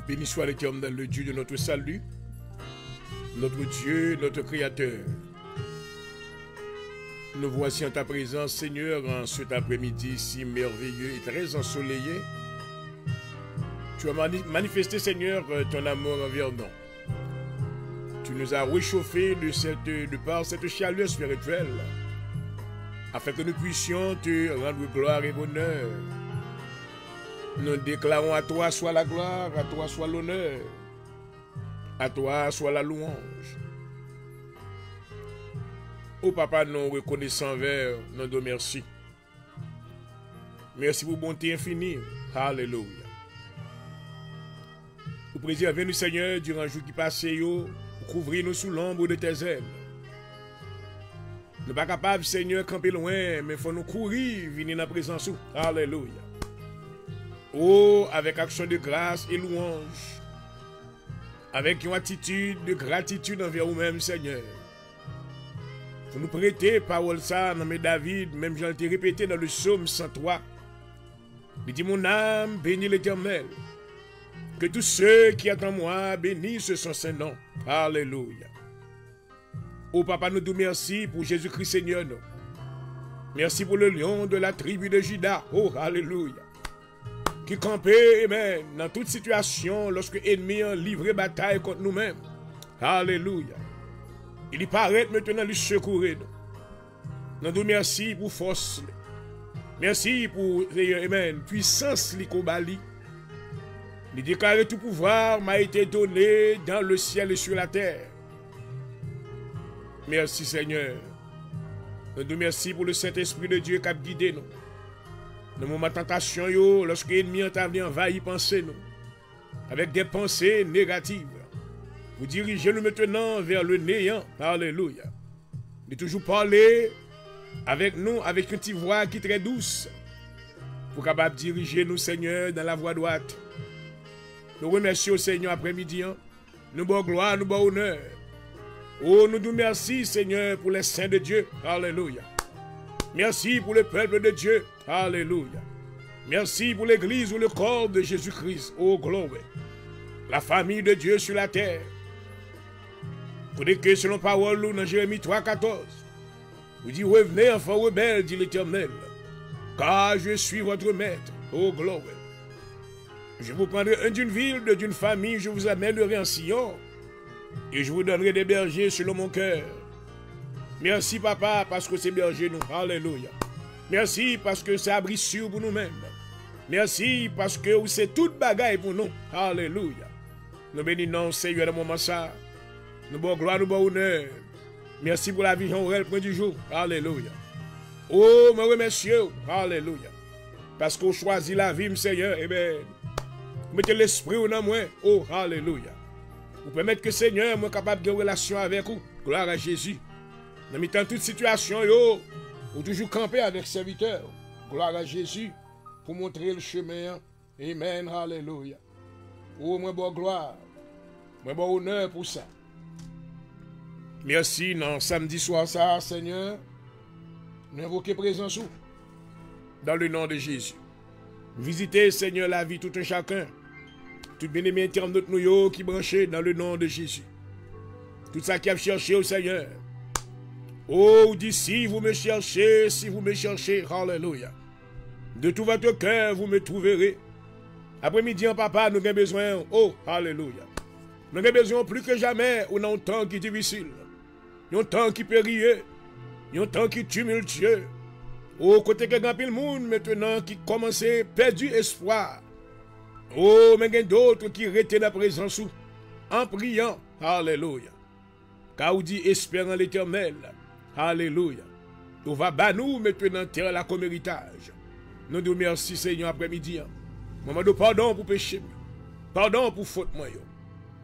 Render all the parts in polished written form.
Béni soit l'Éternel, le Dieu de notre salut, notre Dieu, notre Créateur. Nous voici en ta présence, Seigneur, en cet après-midi si merveilleux et très ensoleillé. Tu as manifesté, Seigneur, ton amour envers nous. Tu nous as réchauffés de par cette chaleur spirituelle, afin que nous puissions te rendre gloire et honneur. Nous déclarons à toi soit la gloire, à toi soit l'honneur, à toi soit la louange. Ô Papa, nous reconnaissons vers nous te merci. Merci pour bonté infinie. Alléluia. Nous préservez-nous, Seigneur, durant le jour qui passe, couvrir-nous sous l'ombre de tes ailes. Nous ne sommes pas capables, Seigneur, de camper loin, mais il faut nous courir, venir dans la présence. Alléluia. Oh, avec action de grâce et louange, avec une attitude de gratitude envers vous-même, Seigneur. Pour nous prêter parole ça, dans David, même j'en ai répété dans le psaume 103. Il dit, mon âme, bénis l'Éternel. Que tous ceux qui attendent moi bénissent son Saint-Nom. Alléluia. Oh Papa, nous te merci pour Jésus-Christ Seigneur. Nous. Merci pour le lion de la tribu de Juda. Oh, Alléluia. Qui campait, amen, dans toute situation lorsque l'ennemi a livré bataille contre nous-mêmes. Alléluia. Il y paraît maintenant lui secourir. Nous te merci pour force. Merci pour, amen, puissance li kobali. Il déclare tout pouvoir m'a été donné dans le ciel et sur la terre. Merci Seigneur. Nous te merci pour le Saint-Esprit de Dieu qui a guidé nous. Dans moment de tentation, lorsque l'ennemi a venu envahir penser nous, avec des pensées négatives, vous dirigez-nous maintenant vers le néant. Alléluia. De toujours parler avec nous, avec une petite voix qui est très douce, pour capable diriger nous, Seigneur, dans la voie droite. Nous remercions au Seigneur après-midi. Nous bon gloire, nous bon honneur. Oh, nous nous merci, Seigneur, pour les saints de Dieu. Alléluia. Merci pour le peuple de Dieu. Alléluia. Merci pour l'église ou le corps de Jésus-Christ. Oh, gloire. La famille de Dieu sur la terre. Pour dire que selon parole dans Jérémie 3,14, vous dites, revenez, enfants rebelles, dit l'Éternel, car je suis votre maître. Oh, gloire. Je vous prendrai d'une ville, d'une famille, je vous amènerai en Sion, et je vous donnerai des bergers selon mon cœur. Merci, Papa, parce que c'est berger nous. Alléluia. Merci parce que c'est abri sûr pour nous-mêmes. Merci parce que c'est toute bagaille pour nous. Alléluia. Nous bénissons, Seigneur, dans moment ça. Nous bon gloire, nous bon honneur. Merci pour la vision réelle point du jour. Alléluia. Oh, me remercie. Alléluia. Parce qu'on choisit la vie, Seigneur. Eh bien, mettez l'esprit dans moi. Oh, alléluia. Vous permettez que Seigneur soit capable de relation avec vous. Gloire à Jésus. Dans mi-temps toute situation, vous toujours camper avec serviteur. Gloire à Jésus pour montrer le chemin. Amen. Alléluia. Oh, moi, bon gloire. Moi, bon honneur pour ça. Merci, non, samedi soir, ça, Seigneur. Nous invoquons présence dans le nom de Jésus. Visitez, Seigneur, la vie tout un chacun. Tout bien-aimé internaute nous qui branché dans le nom de Jésus. Tout ça qui a cherché au Seigneur. Oh, d'ici vous me cherchez, si vous me cherchez, alléluia. De tout votre cœur, vous me trouverez. Après-midi, papa, nous avons besoin, oh, alléluia. Nous avons besoin plus que jamais, on a un temps qui est difficile. Un temps qui périlleux. Un temps qui est tumultueux. Oh, côté que grand pile monde maintenant qui commence à perdre espoir. Oh, mais il y a d'autres qui restent dans la présence en priant. Alléluia. Car vous dit espérant l'Éternel. Alléluia. Nous va nous maintenant terre là comme héritage. Nous nous remercions Seigneur après-midi. Maman de pardon pour péché. Pardon pour faute moi.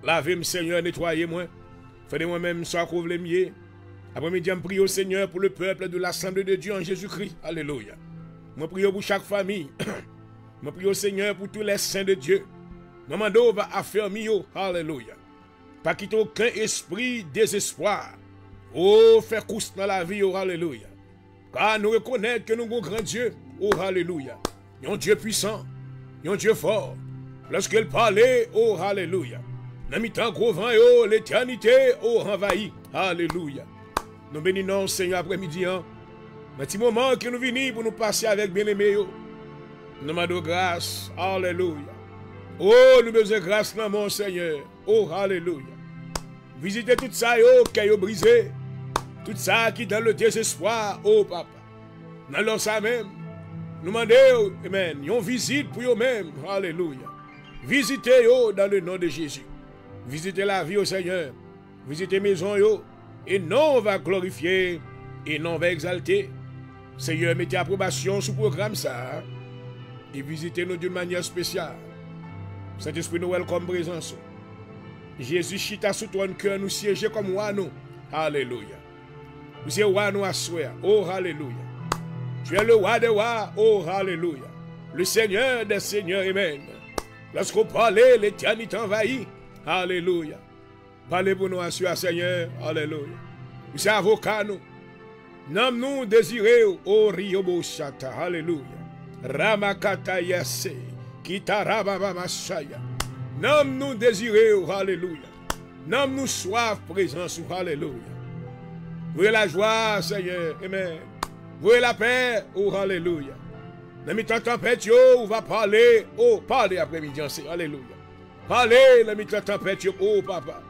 Lavez-moi Seigneur, nettoyez-moi. Faites-moi même ça que vous voulez mieux. Après-midi, je prie au Seigneur pour le peuple de l'Assemblée de Dieu en Jésus-Christ. Alléluia. Je prie pour chaque famille. Je prie au Seigneur pour tous les saints de Dieu. Maman d'eau va affermir. Alléluia. Pas quitter aucun esprit désespoir. Oh, faire course dans la vie. Oh, alléluia. Car nous reconnaissons que nous avons un grand Dieu. Oh, alléluia. Un Dieu puissant. Un Dieu fort. Lorsqu'elle parlait, oh, alléluia. Dans le temps gros vent, oh, l'éternité, oh, envahi. Alléluia. Nous bénissons, Seigneur, après-midi, hein. Dans petit moment que nous venons pour nous passer avec bien-aimé, oh. Nous demandons grâce. Alléluia. Oh, nous besoin de grâce dans mon Seigneur. Oh, alléluia. Visitez tout ça, oh, qui a brisé. Tout ça qui est dans le désespoir, oh, papa. Dans leur ça même. Nous demandons, amen, une visite pour eux-mêmes. Alléluia. Visitez yo dans le nom de Jésus. Visitez la vie au Seigneur. Visitez maison yo. Et non on va glorifier. Et non on va exalter. Seigneur, mettez approbation sur le programme ça. Et visitez-nous d'une manière spéciale. Saint-Esprit nous welcome présence. Jésus chita sous ton cœur nous siéger comme roi nous. Alléluia. Vous êtes roi nous à souhait. Oh, alléluia. Tu es le roi des rois. Oh, alléluia. Le Seigneur des seigneurs. Amen. Lorsqu'on parlait, l'éternité envahit. Alléluia. Parlez pour nous assurer, Seigneur. Alléluia. Vous êtes avocat nous. Nous désirons. Oh, Riobo Chata. Alléluia. Ramakata Yase. Kitarababa Masaya. Nous désirons. Alléluia. Nous soif présence. Alléluia. Vous la joie, Seigneur. Amen. Vous la paix. Oh, alléluia. Dans le temps tempête, on va parler. Oh, parlez après-midi. Alléluia. Parlez, dans le temps tempête, oh, papa.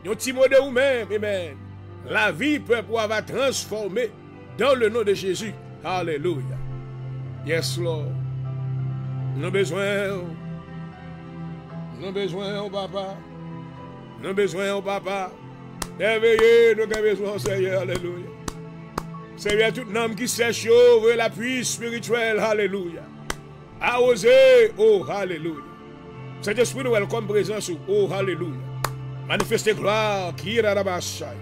Nous petit mot de vous-même. Amen. La vie peut pouvoir va transformer dans le nom de Jésus. Alléluia. Yes, Lord. Nous avons besoin. Nous avons besoin, oh, papa. Nous avons besoin, oh, papa. Éveillez, nous avons besoin, Seigneur. Alléluia. Seigneur, tout homme qui sèche, veut l'appui spirituel, alléluia. A oser, oh, alléluia. Cet esprit nous welcome présence, oh, alléluia. Manifestez gloire, qui rabashaya.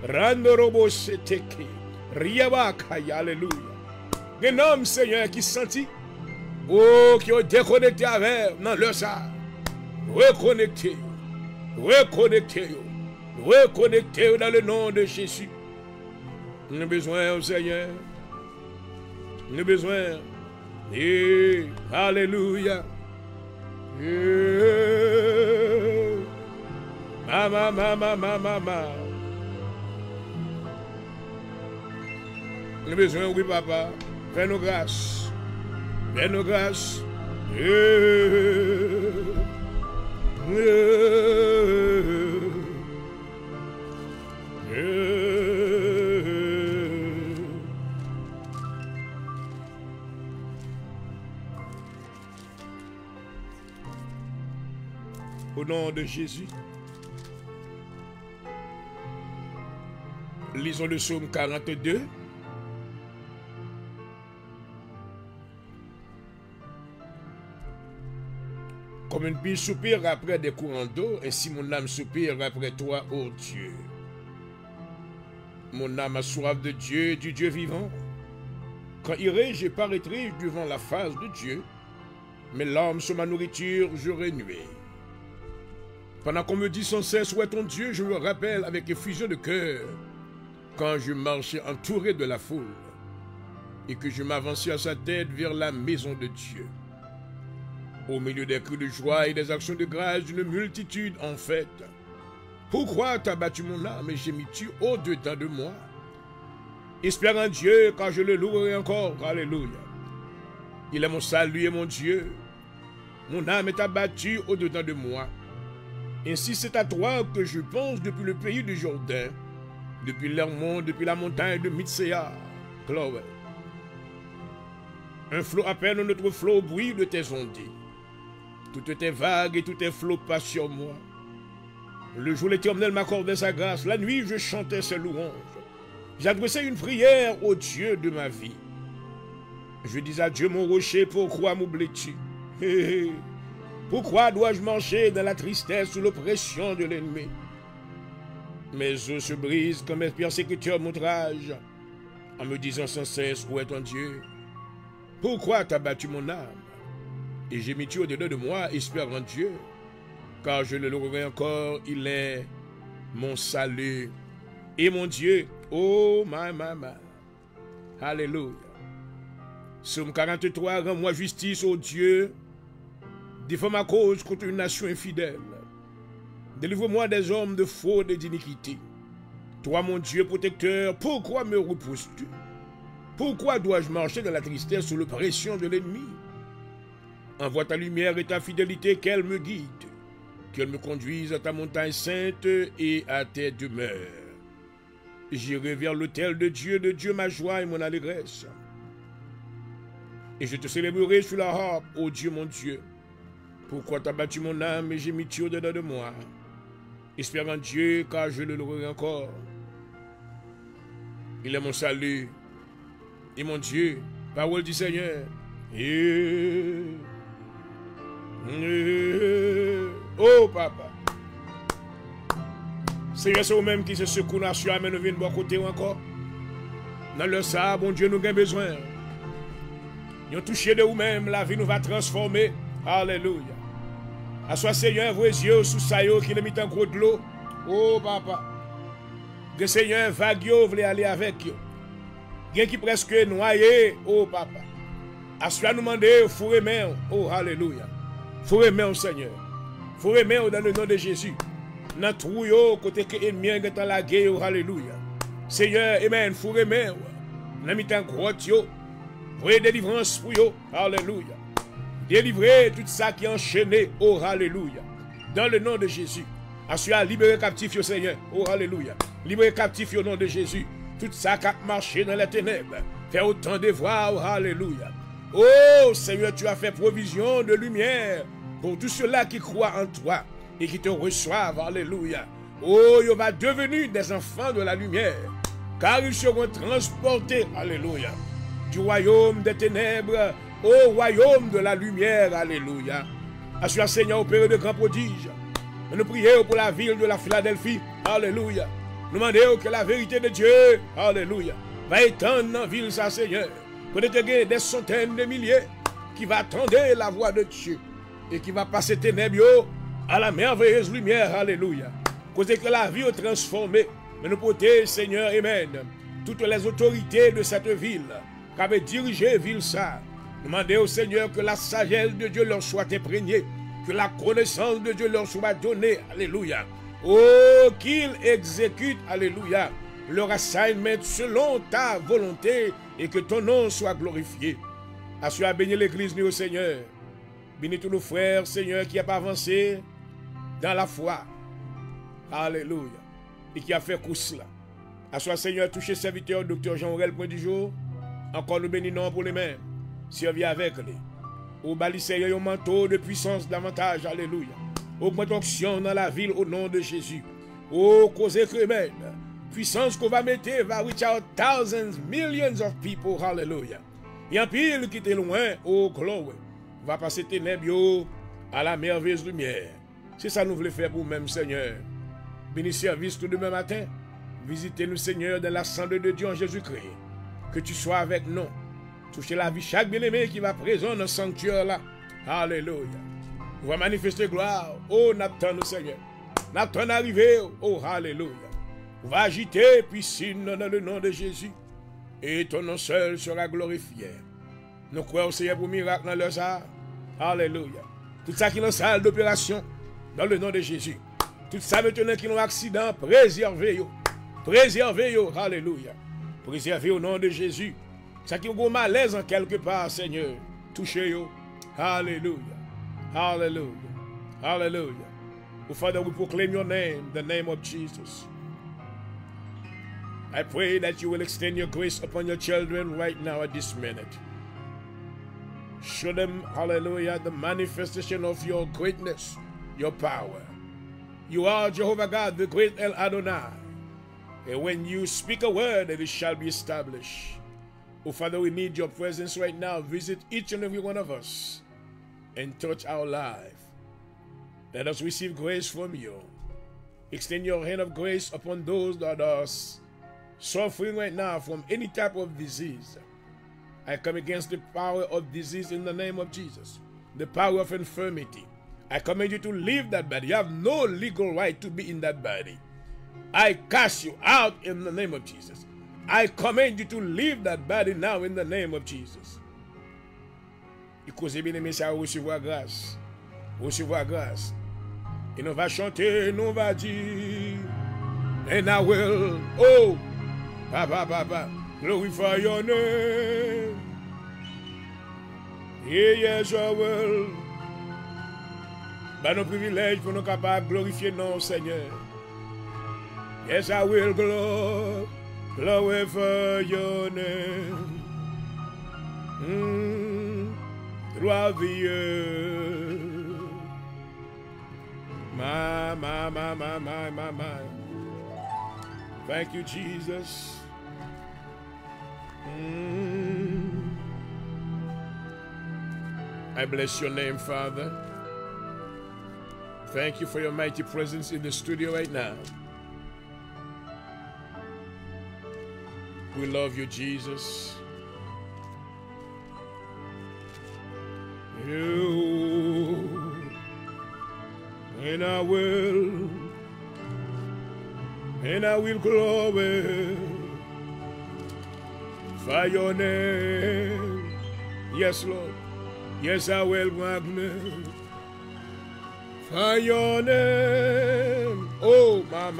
Rando robo seteke. Riabakaya, alléluia. Un homme, Seigneur, qui sentit, oh, qui ont déconnecté avec, non, le ça. Reconnectez, reconnectez, reconnectez dans le nom de Jésus. Nous avons besoin, Seigneur. Nous avons besoin. Et alléluia. Mama, mama, mama, mama. Nous avons besoin, oui, papa. Fais-nous grâce. Fais-nous grâce. Au nom de Jésus, lisons le psaume 42. Comme une pile soupire après des courants d'eau, ainsi mon âme soupire après toi, ô Dieu. Mon âme a soif de Dieu, du Dieu vivant. Quand irai-je et paraîtrai devant la face de Dieu, mes larmes sur ma nourriture, j'aurai nué. Pendant qu'on me dit sans cesse où est ton Dieu, je me rappelle avec effusion de cœur quand je marchais entouré de la foule et que je m'avançais à sa tête vers la maison de Dieu. Au milieu des cris de joie et des actions de grâce d'une multitude en fête. Pourquoi t'as battu mon âme et gémis-tu au-dedans de moi? Espère en Dieu car je le louerai encore. Alléluia. Il est mon salut et mon Dieu. Mon âme est abattue au-dedans de moi. Ainsi c'est à toi que je pense depuis le pays du Jourdain, depuis l'Hermon, depuis la montagne de Mitsea. Gloire. Un flot appelle un autre flot au bruit de tes ondées. Tout était vague et tout est flot pas sur moi. Le jour l'Éternel m'accordait sa grâce, la nuit je chantais ses louanges. J'adressais une prière au Dieu de ma vie. Je dis à Dieu mon rocher, pourquoi m'oublies-tu? Pourquoi dois-je marcher dans la tristesse sous l'oppression de l'ennemi? Mes os se brisent comme mes persécuteurs m'outragent, en me disant sans cesse, où est ton Dieu? Pourquoi t'as battu mon âme? Et j'ai mis tu au-dedans de moi, espère en Dieu, car je le louerai encore, il est mon salut et mon Dieu. Oh, my. Alléluia. Psaume 43, rends-moi justice, ô Dieu, Défends ma cause contre une nation infidèle. Délivre-moi des hommes de fraude et d'iniquité. Toi, mon Dieu protecteur, pourquoi me repousses-tu? Pourquoi dois-je marcher dans la tristesse sous l'oppression de l'ennemi? Envoie ta lumière et ta fidélité, qu'elle me guide, qu'elle me conduise à ta montagne sainte et à tes demeures. J'irai vers l'autel de Dieu ma joie et mon allégresse. Et je te célébrerai sur la harpe, ô Dieu mon Dieu. Pourquoi t'as battu mon âme et j'ai mis Dieu dedans de moi? Espère en Dieu, car je le louerai encore. Il est mon salut et mon Dieu, parole du Seigneur. Oh papa, Seigneur, c'est vous-même qui se secoue la sueur, mais nous venons de bon côté encore. Dans le ça, bon Dieu, nous avons besoin. Nous touché de vous-même, la vie nous va transformer. Alléluia. À soi, Seigneur, vos yeux sous ça, qui le mit en gros de l'eau. Oh papa, que Seigneur, vague, voulez aller avec vous. Bien qui presque noyé, oh papa. À soi, nous demander, faut remettre, oh alléluia. Faut remettre, Seigneur. Faut remettre dans le nom de Jésus. Dans tout yo, côté que l'ennemi est dans la guerre, alléluia. Seigneur, amen, faut remettre. Nous mis en gros yo. Voyez délivrance pour yo, alléluia. Délivrer tout ça qui est enchaîné, oh alléluia. Dans le nom de Jésus. Assure libérer captif au Seigneur, oh alléluia. Libérer captif au nom de Jésus. Tout ça qui a marché dans les ténèbres. Faire autant de voix, oh alléluia. Oh Seigneur, tu as fait provision de lumière pour tous ceux-là qui croient en toi et qui te reçoivent, alléluia. Oh, ils vont devenir des enfants de la lumière, car ils seront transportés, alléluia, du royaume des ténèbres au royaume de la lumière, alléluia. Assure Seigneur, opérer de grands prodiges. Nous prions pour la ville de la Philadelphie, alléluia. Nous demandons que la vérité de Dieu, alléluia, va étendre dans la ville, ça, Seigneur. Peut-être qu'il y a des centaines de milliers qui vont attendre la voix de Dieu et qui va passer ténèbres à la merveilleuse lumière, alléluia. Cause que la vie est transformée. Mais nous portons, Seigneur, amen, toutes les autorités de cette ville qui avaient dirigé la ville, ça. Demandez au Seigneur que la sagesse de Dieu leur soit imprégnée, que la connaissance de Dieu leur soit donnée, alléluia. Oh, qu'ils exécutent, alléluia, leur assignment selon ta volonté et que ton nom soit glorifié. Assure à bénir l'église, nous, au Seigneur. Bénis tous nos frères, Seigneur, qui a pas avancé dans la foi. Alléluia. Et qui a fait coup cela. Assure, Seigneur, toucher serviteur, docteur Jean-Aurel, point du jour. Encore nous bénissons pour les mêmes. Servir avec les. Au bali, Seigneur, un manteau de puissance davantage. Alléluia. Augmente onction dans la ville au nom de Jésus. Oh, causez que même. Puissance qu'on va mettre va reach out thousands, millions of people. Hallelujah. Il y a un pile qui était loin. Oh, glory. Va passer ténèbres à la merveilleuse lumière. C'est ça que nous voulons faire pour nous-mêmes, Seigneur. Bénis service tout demain matin. Visitez-nous, Seigneur, dans l'assemblée de Dieu en Jésus-Christ. Que tu sois avec nous. Touchez la vie chaque bien-aimé qui va présent dans ce sanctuaire là. Alléluia. On va manifester gloire. Oh, n'attendons, Seigneur. N'attendons arriver. Oh, alléluia. On va agiter piscine dans le nom de Jésus. Et ton nom seul sera glorifié. Nous croyons, Seigneur, pour miracle dans leur salle. Alléluia. Tout ça qui est dans la salle d'opération, dans le nom de Jésus. Tout ça maintenant qui est dans l'accident, préservez-vous. Préservez-vous. Alléluia. Préservez au nom de Jésus. Ça qui est un malaise en quelque part, Seigneur. Touchez-vous. Alléluia. Hallelujah. Hallelujah. Oh, Father, we proclaim your name, the name of Jesus. I pray that you will extend your grace upon your children right now at this minute. Show them, hallelujah, the manifestation of your greatness, your power. You are Jehovah God, the great El Adonai. And when you speak a word, it shall be established. Oh, Father, we need your presence right now. Visit each and every one of us and touch our life. Let us receive grace from you. Extend your hand of grace upon those that are suffering right now from any type of disease. I come against the power of disease in the name of Jesus. The power of infirmity. I command you to leave that body. You have no legal right to be in that body. I cast you out in the name of Jesus. I command you to leave that body now in the name of Jesus. Et causez bien aimé, ça recevoir grâce. recevoir grâce. Et nous va chanter, nous va dire, and I will, oh, Papa, glorify your name. Yeah, yes, I will. Par nos privilèges pour nous capables de glorifier nos Seigneur. Yes, I will glorify your name. Throughout the earth. My. Thank you, Jesus. I bless your name, Father. Thank you for your mighty presence in the studio right now. We love you, Jesus. You, and I will glorify your name. Yes, Lord. Yes, I will magnify your name. Oh, my.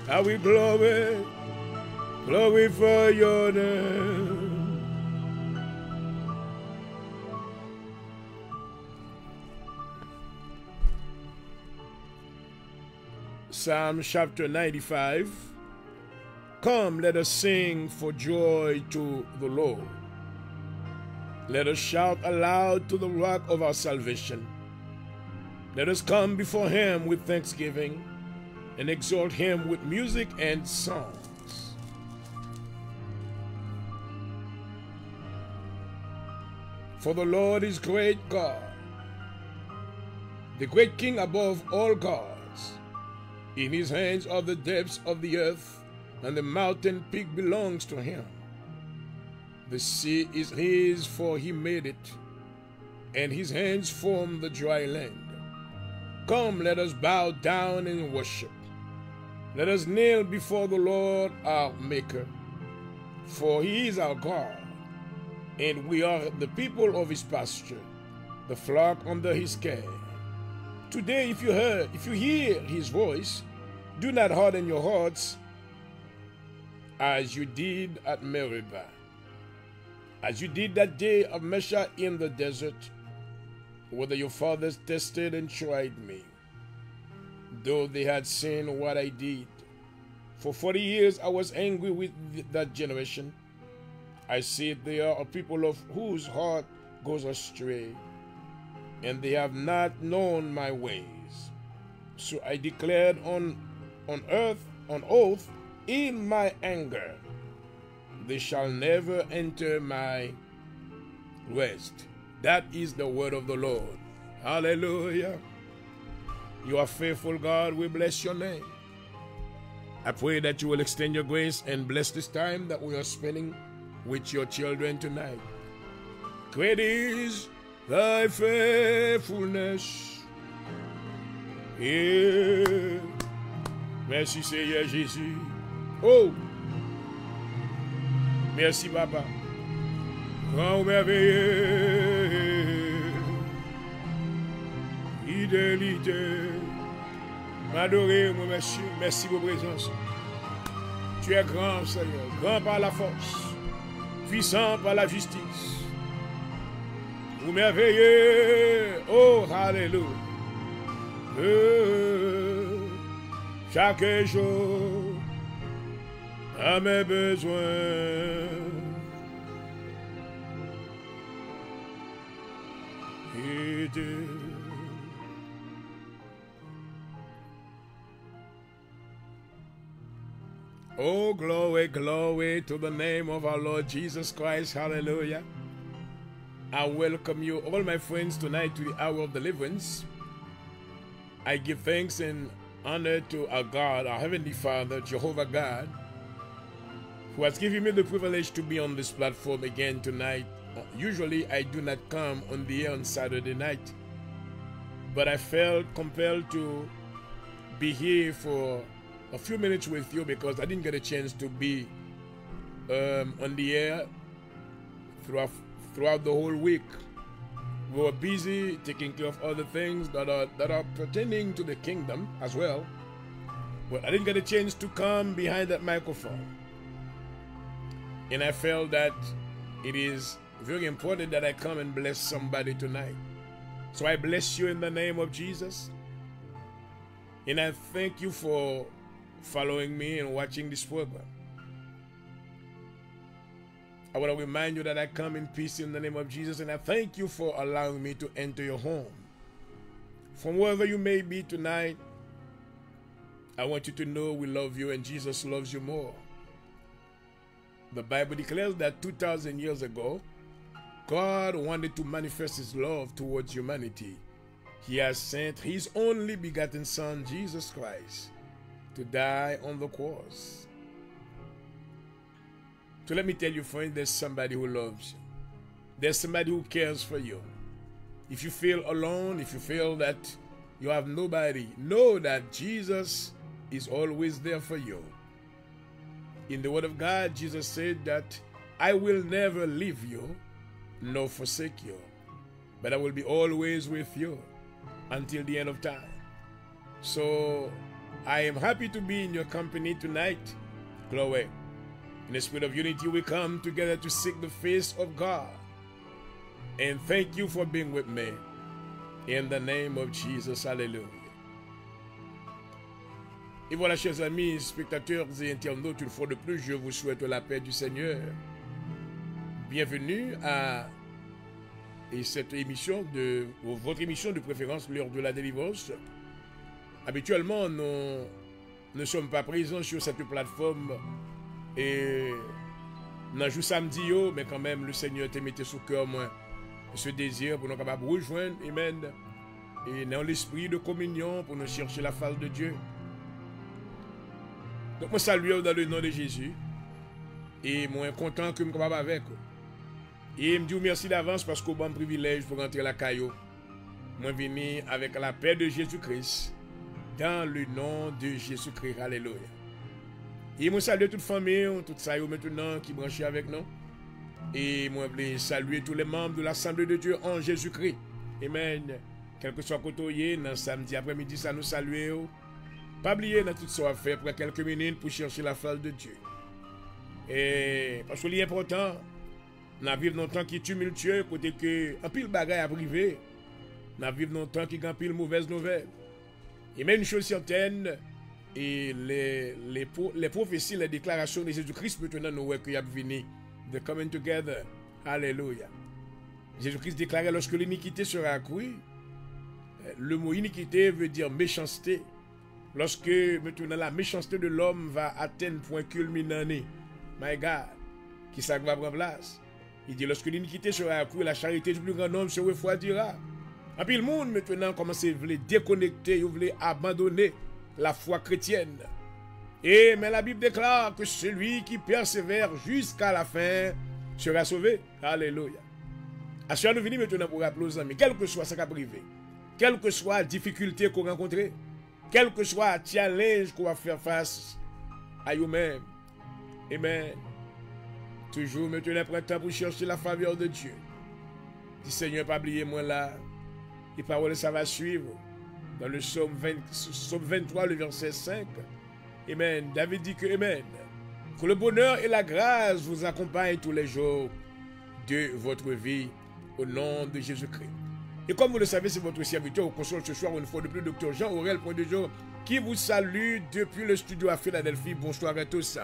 I will glorify your name. Psalm chapter 95. Come, let us sing for joy to the Lord. Let us shout aloud to the rock of our salvation. Let us come before him with thanksgiving and exalt him with music and songs. For the Lord is great God, the great King above all gods. In his hands are the depths of the earth, and the mountain peak belongs to him. The sea is his, for he made it, and his hands formed the dry land. Come, let us bow down and worship. Let us kneel before the Lord our Maker. For he is our God, and we are the people of his pasture, the flock under his care. Today, if you hear his voice, do not harden your hearts as you did at Meribah, as you did that day of Meshach in the desert, whether your fathers tested and tried me, though they had seen what I did. For 40 years I was angry with that generation. I said, they are a people of whose heart goes astray, and they have not known my ways. So I declared on oath in my anger, they shall never enter my rest. That is the word of the Lord. Hallelujah. You are faithful, God. We bless your name. I pray that you will extend your grace and bless this time that we are spending with your children tonight. Great is thy faithfulness. Yeah. Merci Seigneur Jésus. Oh. Merci Papa. Grand merveilleux. Fidélité. M'adorer, mon monsieur. Merci pour votre présence. Tu es grand, Seigneur. Grand par la force. Puissant par la justice. Vous merveilleux. Oh, alléluia. Chaque jour à mes besoins. Oh, glory, glory to the name of our Lord Jesus Christ. Hallelujah. I welcome you, all my friends, tonight to the hour of deliverance. I give thanks and honor to our God, our Heavenly Father, Jehovah God, who has given me the privilege to be on this platform again tonight. Usually I do not come on the air on Saturday night, but I felt compelled to be here for a few minutes with you because I didn't get a chance to be on the air throughout the whole week we were busy taking care of other things that are pertaining to the kingdom as well. But I didn't get a chance to come behind that microphone. And I felt that it is very important that I come and bless somebody tonight. So I bless you in the name of Jesus. And I thank you for following me and watching this program. I want to remind you that I come in peace in the name of Jesus, and I thank you for allowing me to enter your home. From wherever you may be tonight, I want you to know we love you and Jesus loves you more. The Bible declares that 2,000 years ago, God wanted to manifest his love towards humanity. He has sent his only begotten Son, Jesus Christ, to die on the cross. So let me tell you, friend, there's somebody who loves you. There's somebody who cares for you. If you feel alone, if you feel that you have nobody, know that Jesus is always there for you. In the Word of God, Jesus said that I will never leave you nor forsake you, but I will be always with you until the end of time. So I am happy to be in your company tonight. Glory. In the spirit of unity, we come together to seek the face of God. And thank you for being with me. In the name of Jesus, hallelujah. Et voilà, chers amis, spectateurs et internautes, une fois de plus, je vous souhaite la paix du Seigneur. Bienvenue à cette émission votre émission de préférence, l'heure de la délivrance. Habituellement, nous ne sommes pas présents sur cette plateforme et dans jour samedi, mais quand même, le Seigneur t'a mis sous cœur moi ce désir pour nous capables de rejoindre, amen, et dans l'esprit de communion pour nous chercher la face de Dieu. Donc, moi, salue dans le nom de Jésus. Et moi, content que je suis capable avec vous. Et je me dis merci d'avance parce qu'au bon privilège pour rentrer la caillou. Moi, je viens avec la paix de Jésus-Christ. Dans le nom de Jésus-Christ. Alléluia. Et moi, salue toute famille, tout ça maintenant qui branche avec nous. Et moi, je veux saluer tous les membres de l'Assemblée de Dieu en Jésus-Christ. Amen. Quel que soit côté, dans samedi après-midi, ça nous salue. Pas oublier dans tout ça à faire pour quelques minutes pour chercher la face de Dieu. Et parce que l'important, nous vivons dans un temps qui est tumultueux, côté que un pile bagaille à privé. Nous vivons dans un temps qui a un pile mauvaise nouvelle. Et même une chose certaine, et les prophéties, les déclarations de Jésus-Christ, maintenant nous voyons qu'il y a venu de coming together. Alléluia. Jésus-Christ déclarait lorsque l'iniquité sera accrue, le mot iniquité veut dire méchanceté. Lorsque maintenant la méchanceté de l'homme va atteindre point culminant, my God, qui ça va prendre place. Il dit lorsque l'iniquité sera accrue, la charité du plus grand nombre se refroidira. Et puis le monde maintenant commence à vouloir déconnecter, vouloir abandonner la foi chrétienne. Mais la Bible déclare que celui qui persévère jusqu'à la fin sera sauvé. Alléluia. À ce nous venons maintenant pour rappeler aux amis, quel que soit ce qui a privé, quelle que soit la difficulté qu'on rencontre, quel que soit le challenge qu'on va faire face à vous-même. Amen. Toujours maintenant prendre temps pour chercher la faveur de Dieu. Dis Seigneur, pas oublier moi là. Les paroles, ça va suivre. Dans le psaume 23, le verset 5. Amen. David dit que, amen, que le bonheur et la grâce vous accompagnent tous les jours de votre vie au nom de Jésus-Christ. Et comme vous le savez, c'est votre serviteur au console ce soir, une fois de plus, Dr. Jean-Aurel Point-de-Jour, qui vous salue depuis le studio à Philadelphie. Bonsoir à tous.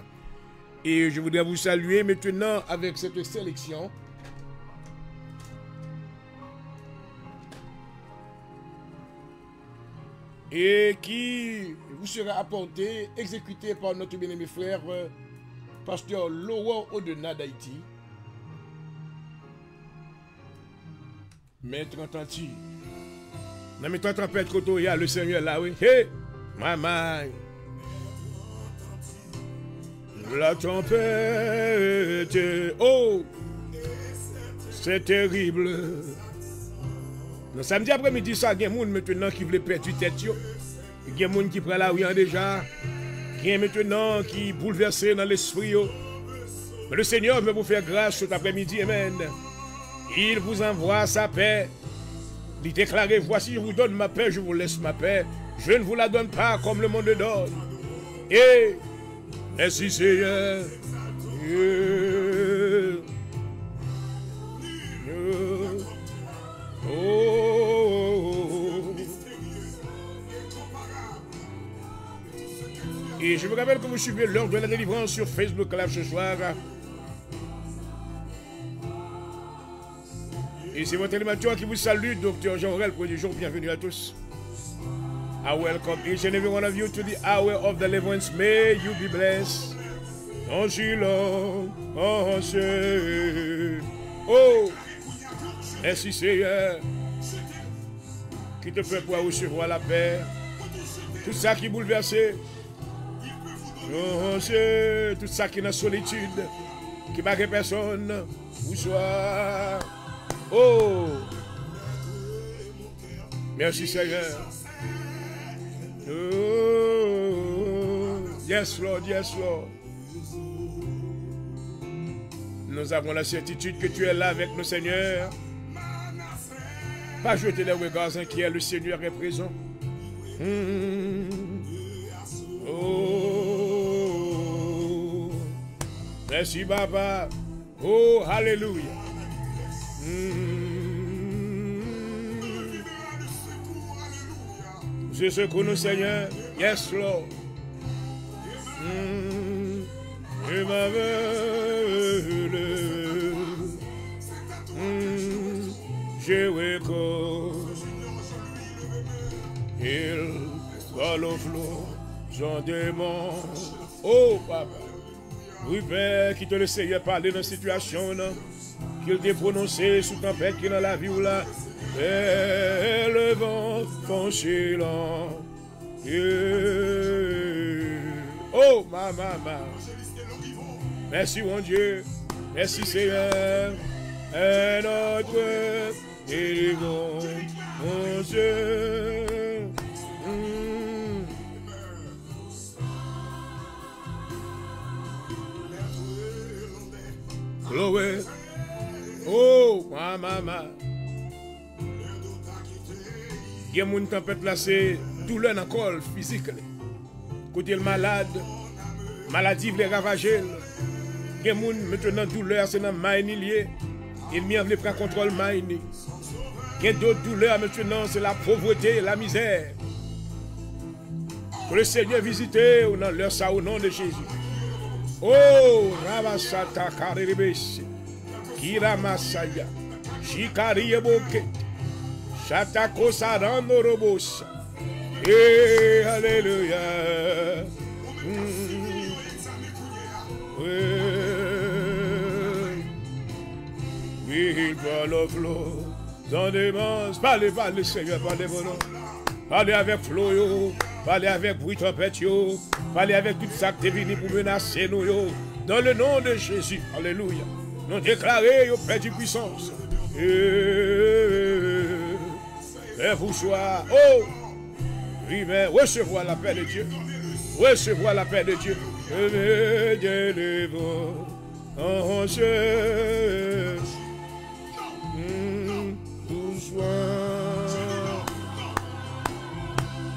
Et je voudrais vous saluer maintenant avec cette sélection. Et qui vous sera apportée, exécutée par notre bien-aimé frère, pasteur Laurent Odena d'Haïti. Maître entendu. Non mais toi trompette koto ya le Seigneur là oui. Hey, maman. La tempête. Oh. C'est terrible. Le samedi après-midi ça, il y a des gens maintenant qui veulent perdre tête yo. Il y a des gens qui prennent la rue déjà. Il y a maintenant qui bouleversés dans l'esprit yo. Le Seigneur veut vous faire grâce cet après-midi, amen. Il vous envoie sa paix Il déclarait, voici, je vous donne ma paix, je vous laisse ma paix. Je ne vous la donne pas comme le monde donne. Et, merci Seigneur. Et je vous rappelle que vous suivez l'heure de la délivrance sur Facebook Live ce soir. Et c'est votre animateur qui vous salue, Dr. Jean-Aurel, pour jour. Bienvenue à tous. I welcome each and every one of you to the hour of deliverance. May you be blessed. Oh, merci Seigneur, qui te fait pouvoir recevoir la paix. Tout ça qui est bouleversé. Oh, tout ça qui est dans la solitude, qui ne bat personne. Bonsoir. Oh, merci Seigneur. Oh, yes Lord, yes Lord. Nous avons la certitude que tu es là avec nous, Seigneur. Pas jeter les regards inquiets, le Seigneur est présent. Oh, merci Papa. Oh, alléluia. C'est ce que nous, Seigneur. Yes, Lord. Et ma Jéricho, il va le flot, j'en demande. Oh, Papa. Oui, Père, qui te le Seigneur parler dans cette situation, qu'il t'ait prononcé sous tempête qui est dans la vie ou là. Et le vent foncilant. Oh, ma maman. Merci, mon Dieu. Merci, Seigneur. Et notre délivrance, mon Dieu. Glory. Oh, ma maman. Il y a une tempête là, c'est douleur dans le corps physique. Côté le malade, maladie veut ravager. Il y a maintenant douleur, c'est dans le main lié. Il m'y a voulu prendre contrôle main. Il y a d'autres douleurs maintenant, c'est la pauvreté, la misère. Que le Seigneur visite dans leur ça au nom de Jésus. Oh, Ramasata Kariribesi, Kiramasaya, Shikarieboke. Chatako sarando robos. Eh, alléluia. Oui, par le flot. Dans des mains. Parlez, Seigneur, parlez, mon nom. Parlez avec flot, yo. Parlez avec bruit tempête, yo. Parlez avec tout ça qui est venu pour menacer nous, yo. Dans le nom de Jésus. Alléluia. Nous déclarons, yo, Père de puissance. Et vous soyez, oh, oui, mais recevoir la paix de Dieu, recevoir la paix de Dieu.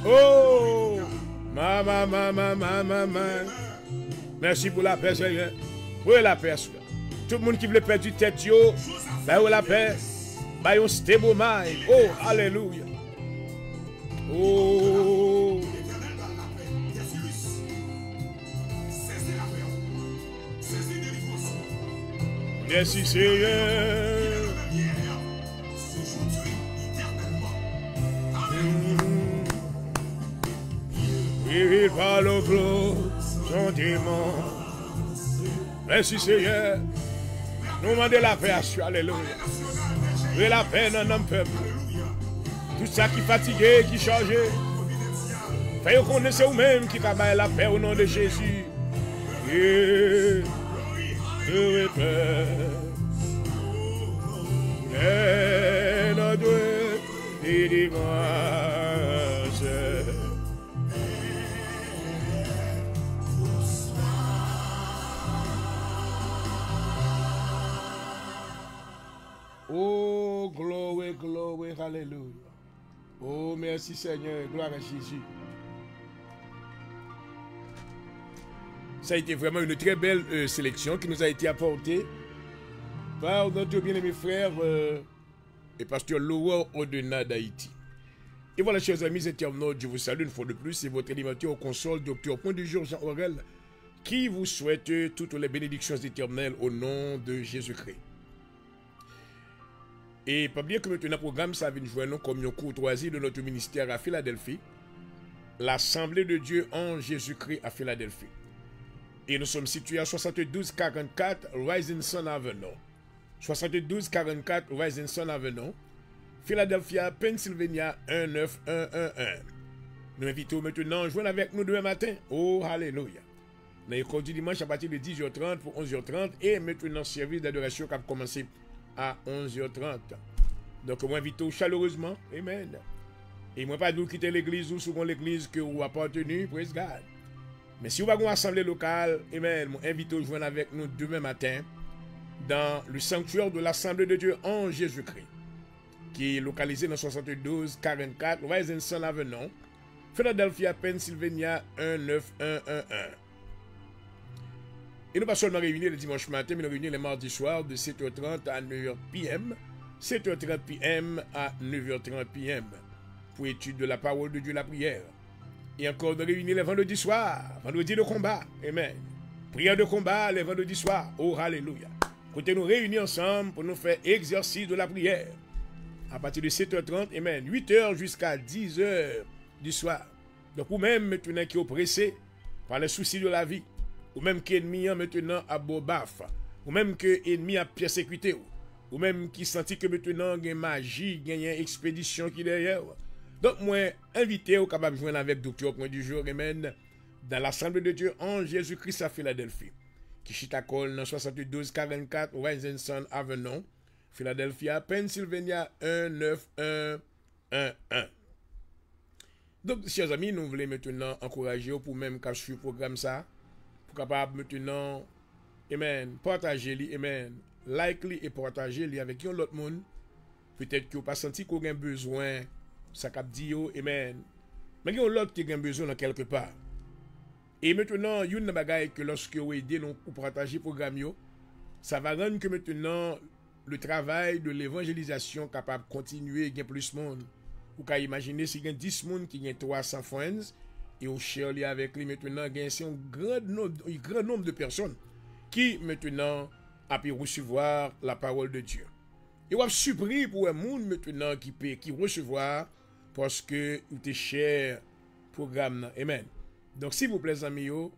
Oh, maman. Merci pour la paix, Seigneur. Où est la paix, Seigneur? Tout le monde qui veut perdre du tête, ben où est la paix? By un stable mind. Oh, alléluia. Oh. Merci Seigneur. Il parle au flot, son démon. Merci Seigneur. Nous demandons la paix à Dieu. Alléluia. Et la paix dans notre peuple. Tout ça qui est fatigué, qui est chargé. Faites connaître vous-même qui travaille la paix au nom de Jésus. Et notre délivrance. Oh, glory, alléluia. Oh, merci Seigneur, gloire à Jésus. Ça a été vraiment une très belle sélection qui nous a été apportée par notre bien-aimé frère et pasteur Laurent Odena d'Haïti. Et voilà, chers amis internautes, je vous salue une fois de plus. C'est votre animateur au console, Docteur Point du Jour Jean Aurel, qui vous souhaite toutes les bénédictions éternelles au nom de Jésus-Christ. Et pas bien que maintenant, le programme, ça vient joindre comme une courtoisie de notre ministère à Philadelphie, l'Assemblée de Dieu en Jésus-Christ à Philadelphie. Et nous sommes situés à 7244 Rising Sun Avenue. 7244 Rising Sun Avenue, Philadelphia, Pennsylvania 19111. Nous invitons maintenant à joindre avec nous demain matin. Oh, alléluia. Nous avons du dimanche à partir de 10h30 pour 11h30 et maintenant service d'adoration qui a commencé à 11h30. Donc, nous invitons chaleureusement. Amen. Et moi, pas de vous quitter l'église ou souvent l'église que vous appartenez. Praise God. Mais si vous avez une assemblée locale, amen, nous invitons à joindre avec nous demain matin dans le sanctuaire de l'Assemblée de Dieu en Jésus-Christ, qui est localisé dans 7244 Rising Sun Avenue, Philadelphia, Pennsylvania 19111. Et nous pas seulement réunir le dimanche matin, mais nous réunir les mardis soirs de 7h30 à 9h p.m., 7h30 p.m. à 9h30 p.m. pour étude de la parole de Dieu, la prière. Et encore de réunir les vendredis soirs, vendredi de combat, amen. Prière de combat les vendredis soirs, oh alléluia. Côté nous réunir ensemble pour nous faire exercice de la prière. À partir de 7h30, amen, 8h jusqu'à 10h du soir. Donc, ou même maintenant qui est oppressé par les soucis de la vie, ou même qui est ennemi maintenant à Bobaf, ou même qui est ennemi à persécuter, ou même qui sentit que maintenant il y a magie, il y a une expédition qui est derrière. Donc, moi, invité au capable de joindre avec Docteur Point du Jour, amen, dans l'Assemblée de Dieu en Jésus-Christ à Philadelphie, qui chita-col dans 7244 Rising Sun Avenue, Philadelphia, Pennsylvania 19111. Donc, chers amis, nous voulons maintenant encourager pour même qu'à suivre le programme ça, pour capable maintenant, amen, partager, amen, like et partager avec l'autre monde. Peut-être que vous pas senti qu'on a besoin, ça cap dit, amen. Mais il y a l'autre qui a besoin dans quelque part. Et maintenant, il y a une bagaille que lorsque vous aidez pour partager le programme, ça va rendre que maintenant, le travail de l'évangélisation capable de continuer, il y a plus de monde. Vous pouvez imaginer s'il y a 10 personnes qui ont 300 friends et au share avec lui maintenant, il y a un grand nombre de personnes qui maintenant a pu recevoir la parole de Dieu. Et vous êtes surpris pour un monde maintenant qui recevoir parce que vous êtes cher programme. Amen. Donc s'il vous plaît, amis, nous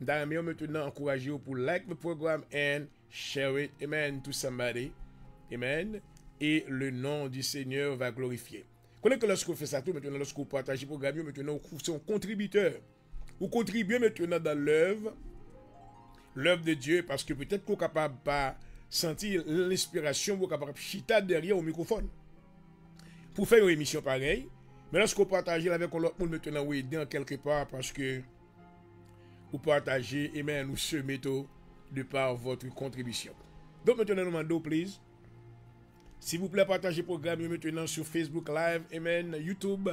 allons maintenant encourager vous pour like le programme and share it. Amen. To somebody. Amen. Et le nom du Seigneur va glorifier. Connaissez que lorsque vous faites ça tout, maintenant, lorsque vous partagez le programme, maintenant, vous êtes un contributeur. Vous contribuez maintenant dans l'œuvre de Dieu, parce que peut-être que vous êtes capable de pas sentir l'inspiration, vous êtes capable de chita derrière au microphone. Pour faire une émission pareille, mais lorsque vous partagez avec l'autre monde, maintenant, vous aidez en quelque part, parce que vous partagez, et même nous semez de par votre contribution. Donc maintenant, nous demandons, please. S'il vous plaît, partagez le programme maintenant sur Facebook Live, amen, YouTube,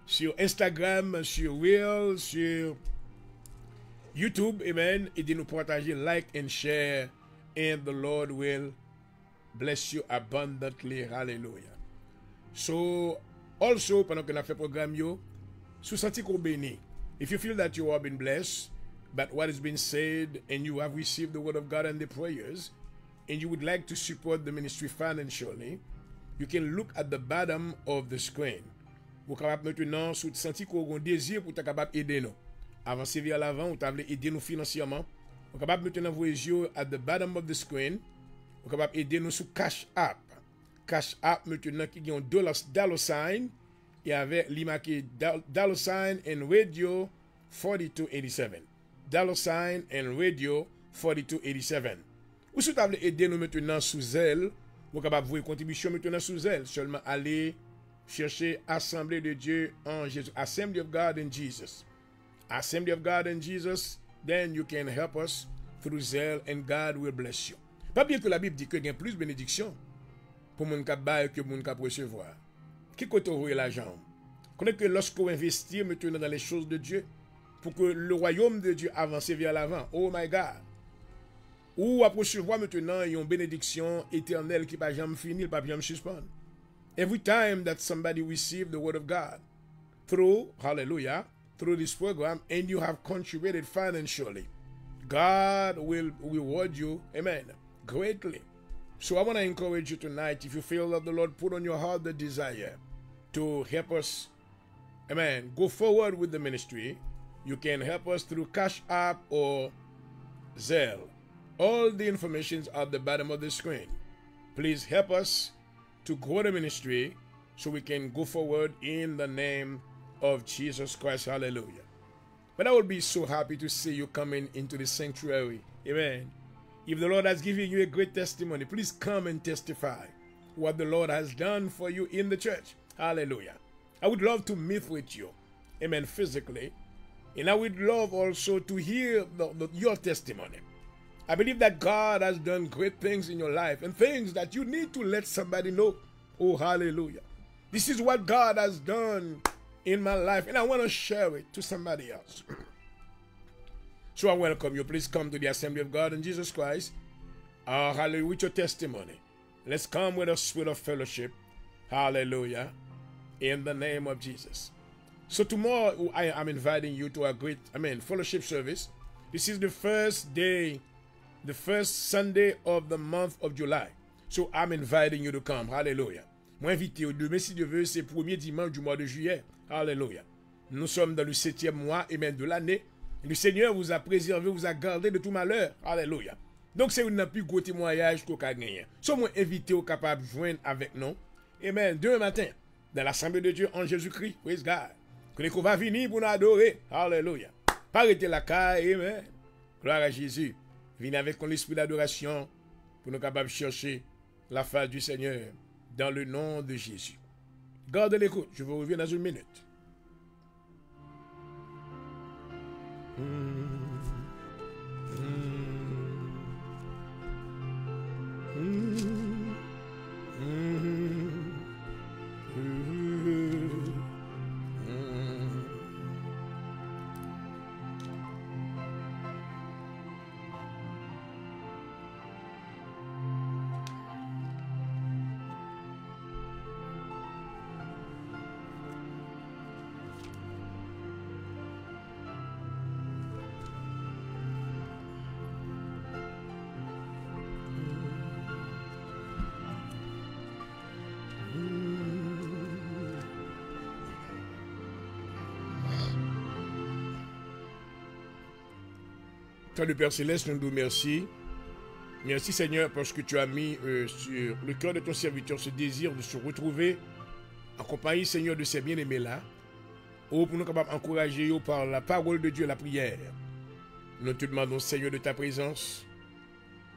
sur Instagram, sur Reel, sur YouTube, amen. Aidez-nous partager, like and share, and the Lord will bless you abundantly. Hallelujah. So, also, pendant que nous avons fait le programme, si vous sentez qu'on béni, if you feel that you have been blessed, but what has been said, and you have received the word of God and the prayers, and you would like to support the ministry financially, you can look at the bottom of the screen. Vous êtes capable maintenant, si vous sentez qu'on a un désir pour être capable d'aider nous, avancer vers l'avant, vous pouvez aider nous financièrement. Vous êtes capable maintenant de voir at the bottom of the screen. Vous êtes capable d'aider nous sur Cash App. Cash App maintenant qui a un dollar sign et avec l'image dollar sign and radio 4287. Dollar sign and radio 4287. Ou si vous voulez aider nous maintenant sous Zelle, vous êtes capable de voir contribution maintenant sous Zelle. Seulement aller chercher Assemblée de Dieu en Jésus. Assembly of God in Jesus. Assembly of God in Jesus. Then you can help us through Zelle and God will bless you. Pas bien que la Bible dit qu'il y a plus de bénédictions pour mon cap bail que mon cap recevoir. Qui côté ouvrir l'argent? Connaissez que lorsqu'on investit maintenant dans les choses de Dieu, pour que le royaume de Dieu avance vers l'avant, oh my God, ou à recevoir maintenant une bénédiction éternelle qui ne va jamais finir, pas jamais suspendre. Every time that somebody receives the word of God through, hallelujah, through this program, and you have contributed financially, God will reward you, amen, greatly. So I want to encourage you tonight, if you feel that the Lord put on your heart the desire to help us, amen, go forward with the ministry, you can help us through Cash App or Zelle. All the information is at the bottom of the screen. Please help us to grow the ministry so we can go forward in the name of Jesus Christ. Hallelujah. But I would be so happy to see you coming into the sanctuary. Amen. If the Lord has given you a great testimony, please come and testify what the Lord has done for you in the church. Hallelujah. I would love to meet with you, amen, physically. And I would love also to hear your testimony. I believe that God has done great things in your life and things that you need to let somebody know. Oh, hallelujah. This is what God has done in my life, and I want to share it to somebody else. So I welcome you. Please come to the Assembly of God in Jesus Christ. Hallelujah, with your testimony. Let's come with a spirit of fellowship. Hallelujah. In the name of Jesus. So tomorrow I am inviting you to a great, fellowship service. This is the first day, the first Sunday of the month of July. So I'm inviting you to come. Hallelujah. Moi invité au demain, si Dieu veut, c'est le premier dimanche du mois de juillet. Hallelujah. Nous sommes dans le 7e mois et même de l'année. Le Seigneur vous a préservé, vous a gardé de tout malheur. Alléluia. Donc c'est un plus gros témoignage qu'on a gagné. Sommes invités au capable de joindre avec nous. Amen. Demain matin, dans l'Assemblée de Dieu en Jésus-Christ. Praise God. Qu'on va venir pour nous adorer. Alléluia. Pas arrêter la caille. Amen. Gloire à Jésus. Venez avec l'esprit d'adoration pour nous capables de chercher la face du Seigneur dans le nom de Jésus. Gardez l'écoute. Je vous reviens dans une minute. Toi, le Père Céleste, nous nous merci. Merci Seigneur parce que tu as mis sur le cœur de ton serviteur ce désir de se retrouver en compagnie Seigneur de ces bien-aimés-là. Pour nous capables d'encourager par la parole de Dieu, la prière. Nous te demandons Seigneur de ta présence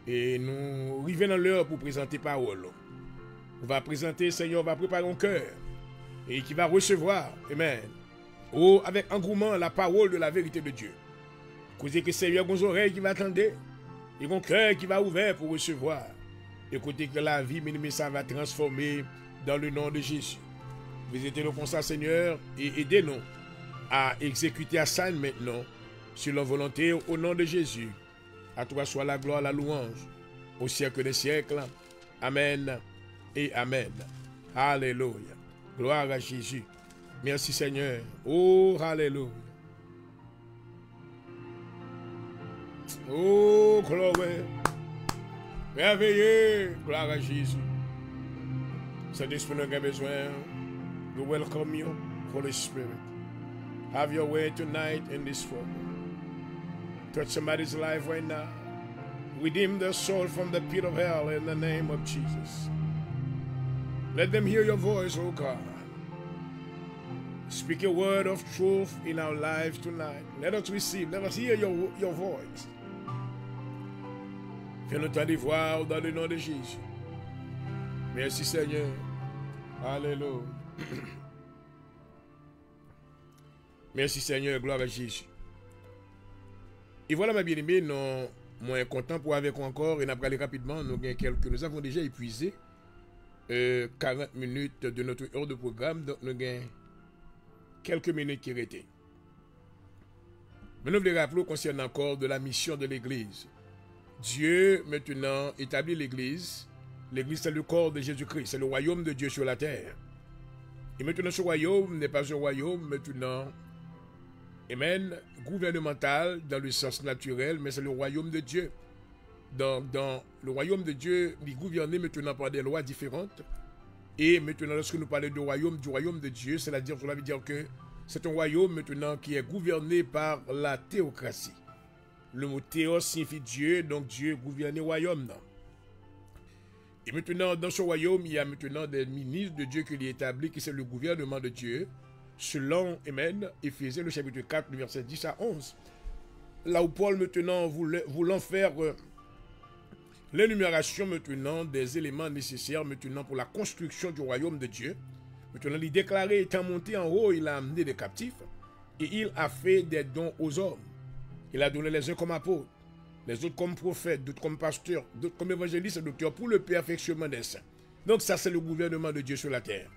et nous arrivons dans l'heure pour présenter parole. On va présenter Seigneur, on va préparer un cœur et qui va recevoir, amen, avec engouement la parole de la vérité de Dieu. Causez que Seigneur, vos oreilles qui m'attendent, et mon cœur qui va ouvert pour recevoir. Écoutez que la vie, bien-aimé, ça va transformer dans le nom de Jésus. Visitez-nous comme ça, Seigneur, et aidez-nous à exécuter à ça maintenant, sur la volonté, au nom de Jésus. À toi soit la gloire, la louange, au siècle des siècles. Amen et Amen. Alléluia. Gloire à Jésus. Merci, Seigneur. Oh, Alléluia. Oh, gloire. Merveilleux. Gloire à Jésus. Saint-Esprit, nous avons besoin. We welcome you, Holy Spirit. Have your way tonight in this program. Touch somebody's life right now. Redeem their soul from the pit of hell in the name of Jesus. Let them hear your voice, oh God. Speak a word of truth in our lives tonight. Let us receive, let us hear your voice. Fais-nous entendre voir dans le nom de Jésus. Merci Seigneur. Alléluia. Merci Seigneur, gloire à Jésus. Et voilà ma bien-aimée, nous sommes contents pour avec encore et nous allons aller rapidement. Nous avons déjà épuisé. 40 minutes de notre heure de programme, donc nous avons quelques minutes qui restent. Mais nous voulons rappeler concernant encore de la mission de l'Église. Dieu, maintenant, établit l'Église. L'Église, c'est le corps de Jésus-Christ, c'est le royaume de Dieu sur la terre. Et maintenant, ce royaume n'est pas un royaume, maintenant, amen, gouvernemental dans le sens naturel, mais c'est le royaume de Dieu. Dans le royaume de Dieu, il est gouverné maintenant par des lois différentes. Et maintenant, lorsque nous parlons du royaume de Dieu, cela veut dire que c'est un royaume maintenant qui est gouverné par la théocratie. Le mot théos signifie Dieu, donc Dieu gouverne le royaume. Non? Et maintenant, dans ce royaume, il y a maintenant des ministres de Dieu qui l'y établit, qui c'est le gouvernement de Dieu, selon, amen, Éphésiens, le chapitre 4, le verset 10 à 11. Là où Paul, maintenant, voulant faire l'énumération, maintenant, des éléments nécessaires, maintenant, pour la construction du royaume de Dieu. Maintenant, il déclarait, étant monté en haut, il a amené des captifs, et il a fait des dons aux hommes. Il a donné les uns comme apôtres, les autres comme prophètes, d'autres comme pasteurs, d'autres comme évangélistes et docteurs pour le perfectionnement des saints. Donc ça, c'est le gouvernement de Dieu sur la terre.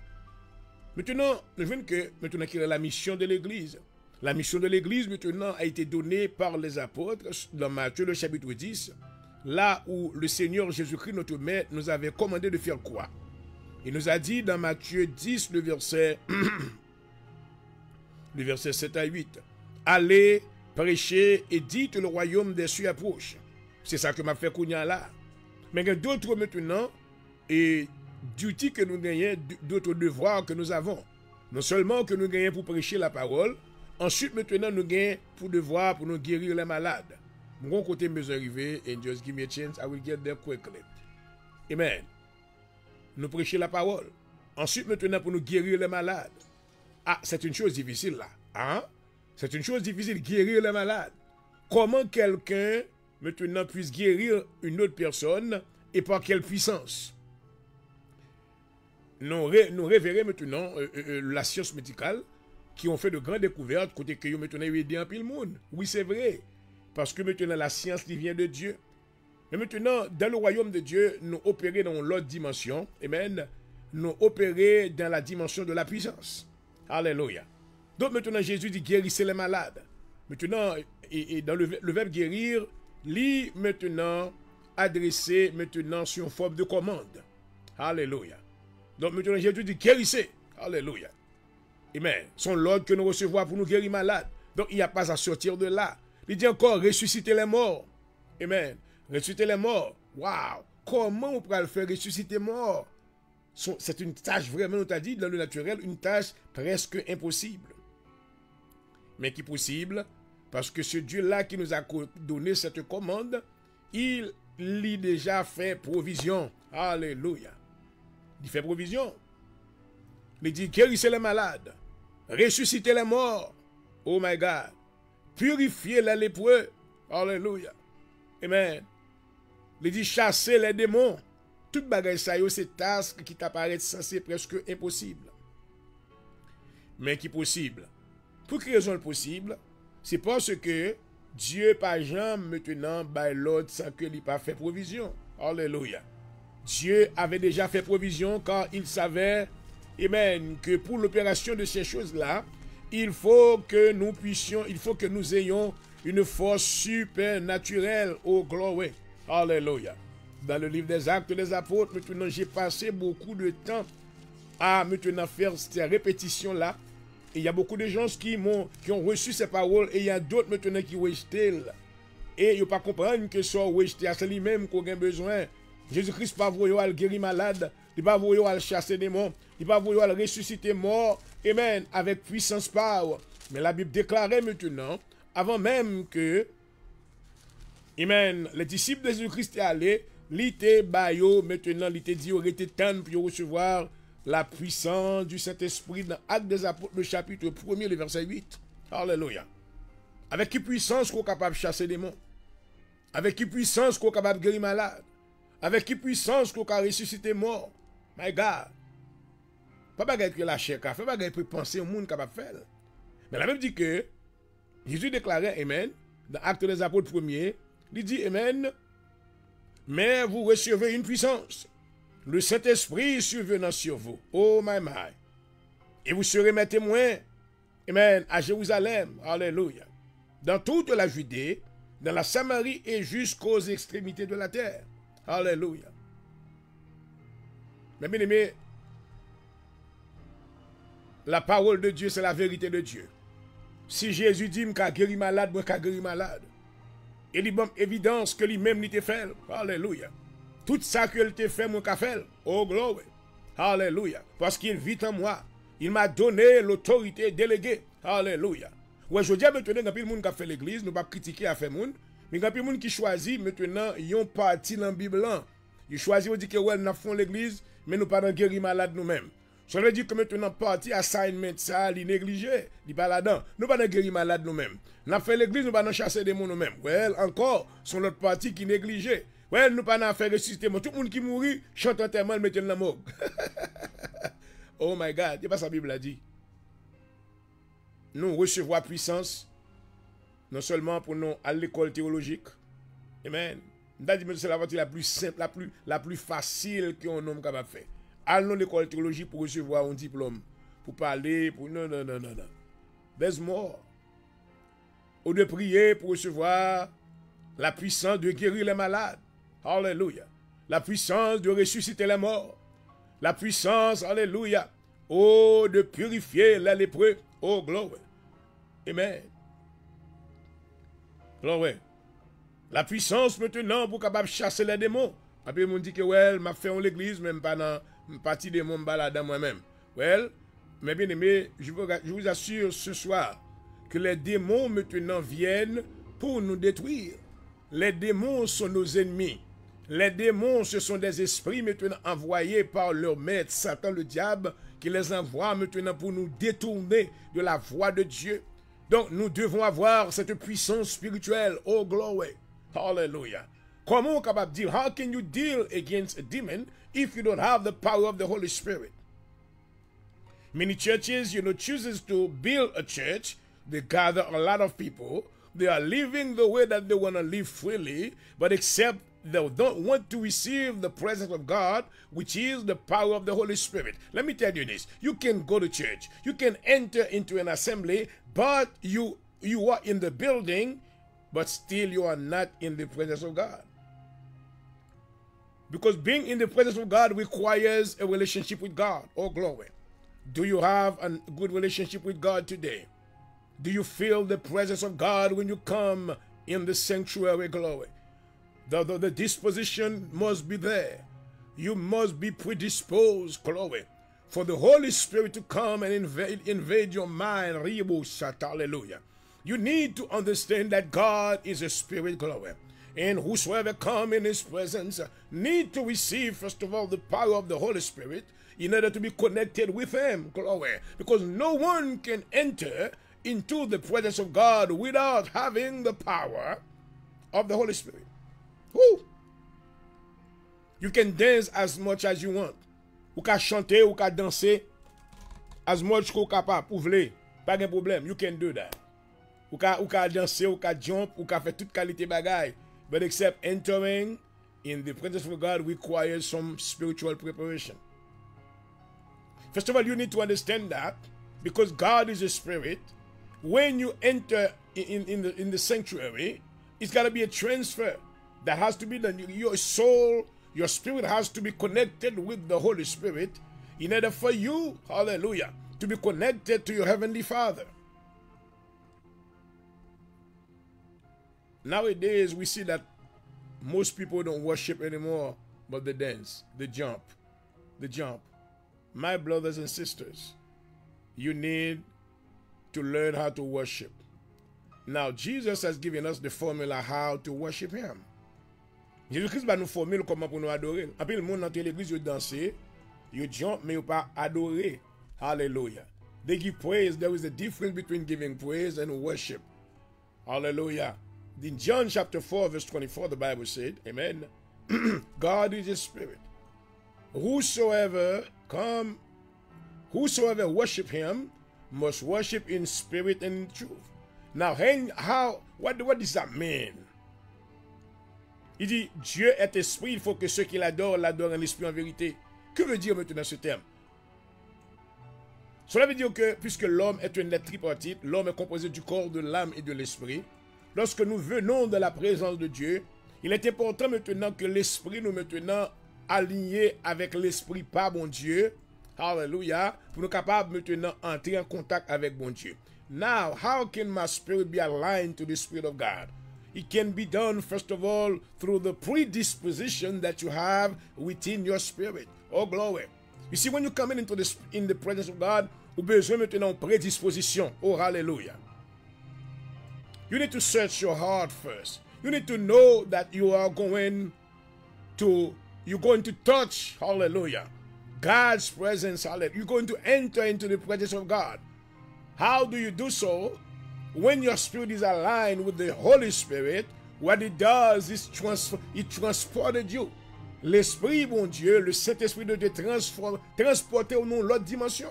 Maintenant, nous voyons que maintenant qu'il y a la mission de l'Église. La mission de l'Église, maintenant, a été donnée par les apôtres dans Matthieu, le chapitre 10, là où le Seigneur Jésus-Christ, notre Maître, nous avait commandé de faire quoi? Il nous a dit dans Matthieu 10, le verset 7 à 8, « Allez, prêchez et dites le royaume des cieux approche. » C'est ça que m'a fait Kounia là. Mais il y a d'autres maintenant, et duty que nous gagnons, d'autres devoirs que nous avons. Non seulement que nous gagnons pour prêcher la parole, ensuite maintenant nous gagnons pour devoir pour nous guérir les malades. Mon côté me arrivé, and just give me a chance, I will get there quickly. Amen. Nous prêcher la parole. Ensuite maintenant pour nous guérir les malades. Ah, c'est une chose difficile là. Hein? C'est une chose difficile, guérir les malades. Comment quelqu'un maintenant puisse guérir une autre personne et par quelle puissance? Nous révérons maintenant la science médicale qui ont fait de grandes découvertes côté que maintenant aidé un pile monde. Oui, c'est vrai. Parce que maintenant la science qui vient de Dieu. Mais maintenant, dans le royaume de Dieu, nous opérons dans l'autre dimension. Amen. Nous opérons dans la dimension de la puissance. Alléluia. Donc maintenant, Jésus dit guérissez les malades. Maintenant, et dans le verbe guérir, lit maintenant adressé maintenant sur une forme de commande. Alléluia. Donc maintenant, Jésus dit guérissez. Alléluia. Amen. Son l'ordre que nous recevons pour nous guérir malades. Donc il n'y a pas à sortir de là. Il dit encore ressusciter les morts. Amen. Ressusciter les morts. Waouh. Comment on pourra le faire ressusciter les morts? C'est une tâche vraiment, on t'a dit, dans le naturel, une tâche presque impossible. Mais qui est possible, parce que ce Dieu-là qui nous a donné cette commande, il l'a déjà fait provision. Alléluia. Il fait provision. Il dit, guérissez les malades, ressuscitez les morts. Oh my God. Purifiez les lépreux. Alléluia. Amen. Il dit, chassez les démons. Tout bagage ça, c'est tâche qui t'apparaît censé presque impossible. Mais qui est possible. Pour quelle raison est possible? C'est parce que Dieu, par jamais, maintenant, by l'autre, sans que il pas fait provision. Alléluia. Dieu avait déjà fait provision car il savait, amen, que pour l'opération de ces choses-là, il faut que nous puissions, il faut que nous ayons une force supernaturelle au glory. Alléluia. Dans le livre des Actes des Apôtres, maintenant, j'ai passé beaucoup de temps à maintenant faire ces répétitions-là. Et il y a beaucoup de gens qui ont reçu ces paroles et il y a d'autres maintenant qui rejettent. Et ils ne pas comprendre que ça rejeté, c'est lui-même qu'on a besoin. Jésus-Christ pas voulu al guérir malade, il pas voulu al chasser des démons, il pas voulu al ressusciter mort, amen, avec puissance power. Mais la Bible déclarait maintenant, avant même que, amen, les disciples de Jésus-Christ étaient allés, l'été bayo maintenant, l'été dit aurait été temps pour recevoir la puissance du Saint-Esprit dans Actes des Apôtres, le chapitre 1er, le verset 8. Alléluia. Avec quelle puissance qu'on est capable de chasser des démons? Avec quelle puissance qu'on est capable de guérir malade? Avec quelle puissance qu'on a ressuscité mort? My God. Pas bagaille que la chair a fait, pas bagaille pour penser au monde capable de faire. Mais la Bible dit que Jésus déclarait, amen, dans Actes des Apôtres 1er, il dit, amen, mais vous recevez une puissance le Saint-Esprit survenant sur vous. Oh my my. Et vous serez mes témoins, amen, à Jérusalem, alléluia, dans toute la Judée, dans la Samarie et jusqu'aux extrémités de la terre. Alléluia. Mais bien aimé, la parole de Dieu, c'est la vérité de Dieu. Si Jésus dit, je guéri malade, moi je guéri malade. Il dit, bon, évidence que lui-même il te fait. Alléluia. Tout ça qu'il te fait, moi je fait. Oh, glory. Alléluia. Parce qu'il vit en moi. Il m'a donné l'autorité déléguée. Alléluia. Ouais, je dis maintenant, il y a plus de monde qui a fait l'église, nous ne pas critiquer à faire monde, mais il y a plus de monde qui choisit maintenant, ils ont parti dans la Bible. Ils choisissent, ils disent que ouais, nous faisons l'église, mais nous ne pas guérir malade nous-mêmes. Ça veut dire que maintenant, parti assignment, ça, il négligé, il pas là-dedans. Nous ne pas guérir malade nous-mêmes. Nous fait l'église, nous ne pas chasser des gens nous-mêmes. Ouais, encore, sont l'autre partie qui négligé. Ouais, nous pas faire ressusciter. Tout le monde qui mourit, chante un tellement, mettez dans la morgue. Oh my God, c'est pas ça la Bible a dit. Nous recevons puissance, non seulement pour nous à l'école théologique. Amen. C'est la partie la plus simple, la plus facile qu'un homme capable de faire. Allons à l'école théologique pour recevoir un diplôme, pour parler, pour... Non. There's more. Ou de prier pour recevoir la puissance de guérir les malades. Alléluia. La puissance de ressusciter les morts. La puissance, alléluia. Oh, de purifier les lépreux. Oh, glory. Amen. Glory. La puissance maintenant pour capable chasser les démons. Après, on dit que, well, m'a fait en l'église, même pas dans partie des mondes balade moi-même. Well, mais bien aimé, je vous assure ce soir que les démons maintenant viennent pour nous détruire. Les démons sont nos ennemis. Les démons, ce sont des esprits maintenant envoyés par leur maître, Satan le diable, qui les envoie maintenant pour nous détourner de la voie de Dieu. Donc, nous devons avoir cette puissance spirituelle. Oh, glory. Hallelujah. Comment on est capable de dire, how can you deal against a demon if you don't have the power of the Holy Spirit? Many churches, chooses to build a church. They gather a lot of people. They are living the way that they want to live freely, but except they don't want to receive the presence of God, which is the power of the Holy Spirit. Let me tell you this. You can go to church. You can enter into an assembly, but you are in the building, but still you are not in the presence of God. Because being in the presence of God requires a relationship with God. Oh, glory. Do you have a good relationship with God today? Do you feel the presence of God when you come in the sanctuary? Glory. The disposition must be there. You must be predisposed, glory, for the Holy Spirit to come and invade your mind. Hallelujah. You need to understand that God is a spirit, glory. And whosoever come in his presence need to receive, first of all, the power of the Holy Spirit in order to be connected with him, glory. Because no one can enter into the presence of God without having the power of the Holy Spirit. Woo! You can dance as much as you want. Ou ka chanter, ou ka danser as much as capable. Ou vle, pas de problème. You can do that. Ou ka danser, ou ka jump, ou ka faire toute qualité bagay. But except entering in the presence of God requires some spiritual preparation. First of all, you need to understand that because God is a spirit. When you enter in the sanctuary, it's got to be a transfer that has to be done. Your soul, your spirit has to be connected with the Holy Spirit in order for you, hallelujah, to be connected to your Heavenly Father. Nowadays, we see that most people don't worship anymore, but they dance, they jump, My brothers and sisters, you need to learn how to worship. Now, Jesus has given us the formula how to worship him. Jésus-Christ va nous former comment pour nous adorer. Après, le monde dans l'église, ils dansent, ils jump, mais ils pas adorer. Hallelujah. They give praise. There is a difference between giving praise and worship. Hallelujah. In John chapter 4, verse 24, the Bible said, amen, God is a spirit. Whosoever worship him must worship in spirit and in truth. Now, what does that mean? Il dit, Dieu est esprit, il faut que ceux qui l'adorent, l'adorent en esprit en vérité. Que veut dire maintenant ce terme? Cela veut dire que, puisque l'homme est un être tripartite, l'homme est composé du corps, de l'âme et de l'esprit. Lorsque nous venons de la présence de Dieu, il est important maintenant que l'esprit nous maintenant aligné avec l'esprit par bon Dieu. Hallelujah. Pour nous capables maintenant entrer en contact avec bon Dieu. Now, how can my spirit be aligned to the Spirit of God? It can be done, first of all, through the predisposition that you have within your spirit. Oh, glory. You see, when you come in the presence of God, vous avez besoin maintenant de prédisposition. Oh, hallelujah. You need to search your heart first. You need to know that you're going to touch, hallelujah, God's presence, hallelujah. You're going to enter into the presence of God. How do you do so? When your spirit is aligned with the Holy Spirit, what it does is it transported you. L'Esprit, mon Dieu, le Saint-Esprit de Dieu transporter au nom l'autre dimension.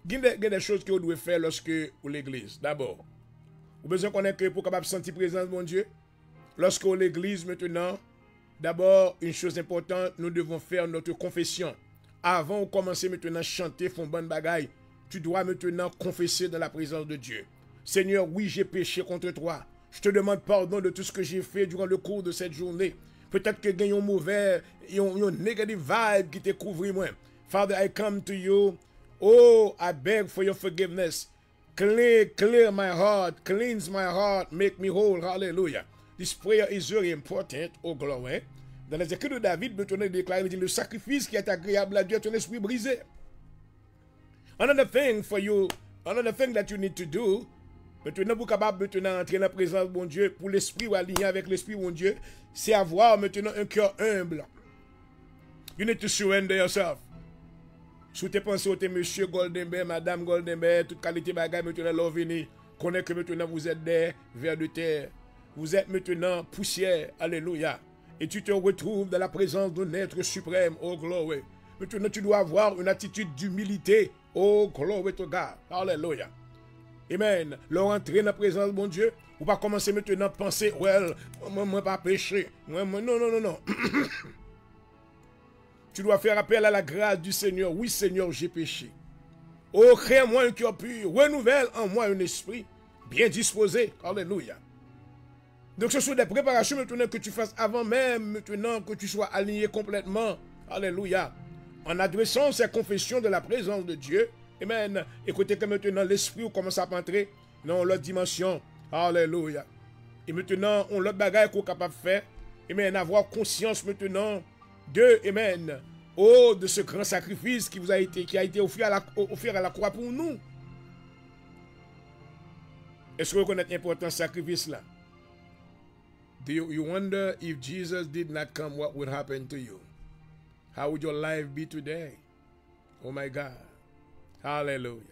Il y a des choses que vous devez faire lorsque vous l'église. D'abord, vous avez besoin de connaître que pour capable sentir la présence de mon Dieu. Lorsque vous l'église maintenant, d'abord, une chose importante, nous devons faire notre confession. Avant de commencer maintenant à chanter, faire bonne bagaille, tu dois maintenant confesser dans la présence de Dieu. Seigneur, oui, j'ai péché contre toi. Je te demande pardon de tout ce que j'ai fait durant le cours de cette journée. Peut-être que il y a un mauvais, un negative vibe qui te couvre moi. Father, I come to you. Oh, I beg for your forgiveness. Clear my heart, cleanse my heart, make me whole. Hallelujah. This prayer is very important. Oh, glory. Dans les écrits de David, maintenant il déclare, il dit, le sacrifice qui est agréable à Dieu est un esprit brisé. Another thing that you need to do, maintenant vous êtes capable maintenant d'entrer dans la présence de mon Dieu, pour l'esprit ou aligner avec l'esprit de mon Dieu, c'est avoir maintenant un cœur humble. You need to surrender yourself. Si vous pensez au monsieur Goldenberg, madame Goldenberg, toute qualité bagaille, maintenant l'on vient, connaît que maintenant vous êtes des vers de terre. Vous êtes maintenant poussière. Alléluia. Et tu te retrouves dans la présence d'un être suprême. Oh, glory. Maintenant, tu dois avoir une attitude d'humilité. Oh, glory to God. Alléluia. Amen. Leur entrer dans la présence de mon Dieu. Ou pas commencer maintenant à penser, well, moi pas péché. Non. Tu dois faire appel à la grâce du Seigneur. Oui, Seigneur, j'ai péché. Oh, crée en moi un cœur pur. Renouvelle en moi un esprit bien disposé. Alléluia. Donc, ce sont des préparations maintenant que tu fasses avant même maintenant que tu sois aligné complètement. Alléluia. En adressant ces confessions de la présence de Dieu. Amen. Écoutez que maintenant l'esprit commence à entrer dans l'autre dimension. Alléluia. Et maintenant, on l'autre bagaille qu'on est capable de faire. Amen. Avoir conscience maintenant de, amen, oh, de ce grand sacrifice qui a été offert à la croix pour nous. Est-ce que vous connaissez l'importance de ce sacrifice-là? Do you wonder if Jesus did not come, what would happen to you? How would your life be today? Oh my God. Hallelujah.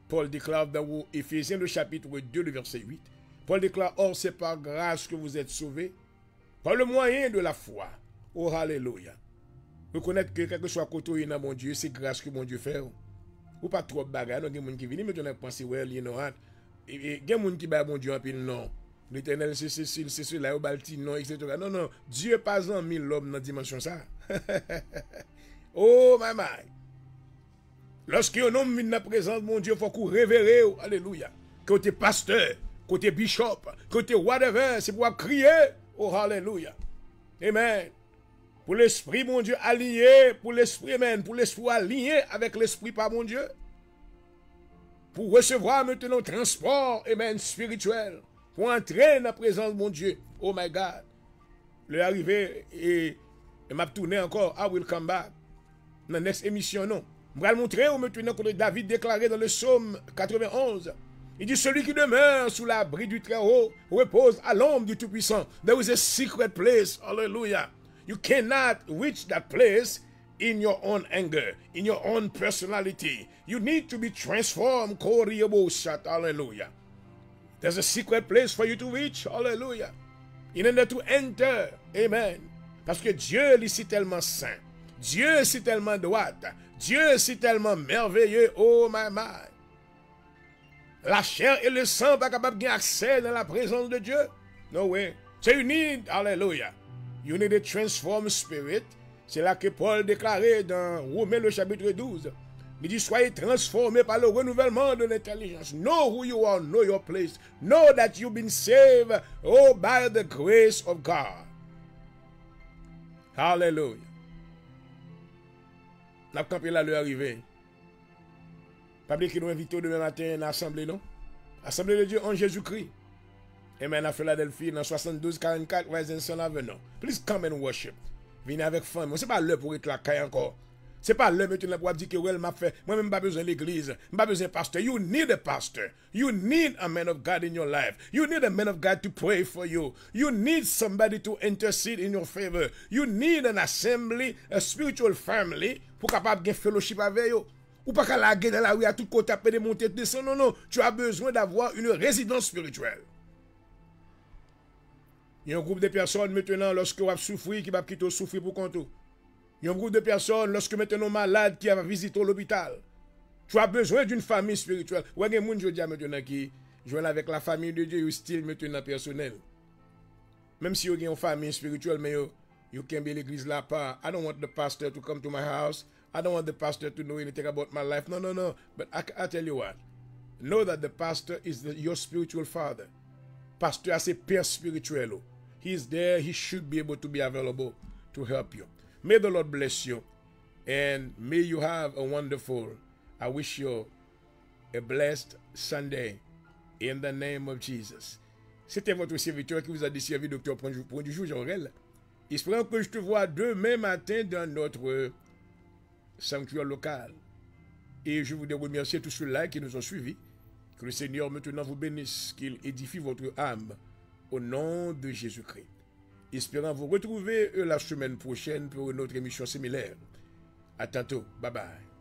Paul déclare dans Éphésiens le chapitre 2, le verset 8. Paul déclare, or c'est par grâce que vous êtes sauvés, par le moyen de la foi. Oh, hallelujah. Reconnaître que quelque soit côté dans mon Dieu, c'est grâce que mon Dieu fait. Ou pas trop de bagages, il y a des gens qui viennent, mais on a pensé, well, you know what? Il y a des gens qui bat mon Dieu en pile, non. L'Éternel, c'est cela, au balti, non, etc. Non. Dieu pas en mis l'homme dans la dimension ça. Oh, my. Lorsque un homme vient dans la présence de mon Dieu, il faut qu'on révère. Alléluia. Côté pasteur, côté bishop, côté whatever, c'est pour crier. Oh, hallelujah. Amen. Pour l'esprit, mon Dieu, aligné. Pour l'esprit, amen. Pour l'esprit aligné avec l'esprit par mon Dieu. Pour recevoir maintenant le transport, amen, spirituel. Pour entrer dans la présence de mon Dieu. Oh my God. Le arrivé et m'a tourné encore. I will come back. Dans la next émission, non. Je vais montrer maintenant que David déclaré dans le psaume 91. Il dit, celui qui demeure sous l'abri du Très-Haut repose à l'ombre du Tout-Puissant. There is a secret place. Hallelujah. You cannot reach that place in your own anger, in your own personality. You need to be transformed. Hallelujah. There's a secret place for you to reach. Hallelujah. In order to enter. Amen. Parce que Dieu, lui, c'est tellement saint. Dieu, c'est tellement droit. Dieu, c'est tellement merveilleux. Oh, my. La chair et le sang pas capable de accès dans la présence de Dieu. No way. So you need, hallelujah, you need a transformed spirit. C'est là que Paul déclarait dans Romains le chapitre 12. Il dit, soyez transformés par le renouvellement de l'intelligence. Know who you are, know your place. Know that you've been saved, oh, by the grace of God. Hallelujah. N'a campé là le arrivé. Pas oublier que nous invitons demain matin à l'assemblée, non? Assemblée de Dieu en Jésus-Christ. Amen. À Philadelphie, dans 72-44, Western Avenue. Please come and worship. Venez avec famille. C'est pas l'heure pour être la caille encore. C'est pas l'heure maintenant pour dire que well, m'a fait. Moi-même, pas besoin de l'église. Pas besoin de pasteur. You need a pastor. You need a man of God in your life. You need a man of God to pray for you. You need somebody to intercede in your favor. You need an assembly, a spiritual family, pour capable de fellowship avec vous. Ou pas qu'à la guerre dans la rue à tout côté, taper des montées de descendre. Non, non. Tu as besoin d'avoir une résidence spirituelle. Il y a un groupe de personnes maintenant, lorsque vous souffrez, qui va quitter souffrir pour compte. Il y a un groupe de personnes, lorsque maintenant malade, qui va visiter l'hôpital. Tu as besoin d'une famille spirituelle. Ou il y a des gens maintenant qui jouent avec la famille de Dieu, ils style maintenant personnel. Même si vous avez une famille spirituelle, mais you can be l'église là pas. I don't want the pastor to come to my house. I don't want the pastor to know anything about my life. No, no, no. But I tell you what. Know that the pastor is your spiritual father. Pastor a ses pères spirituels. He's there. He should be able to be available to help you. May the Lord bless you. And may you have a wonderful, I wish you a blessed Sunday in the name of Jesus. C'était votre serviteur qui vous a desservi, Docteur Point du jour, Jean-Aurel. Espérons que je te vois demain matin dans notre sanctuaire local. Et je voudrais remercier tous ceux-là qui nous ont suivis. Que le Seigneur maintenant vous bénisse, qu'il édifie votre âme au nom de Jésus-Christ. Espérant vous retrouver la semaine prochaine pour une autre émission similaire. À tantôt. Bye bye.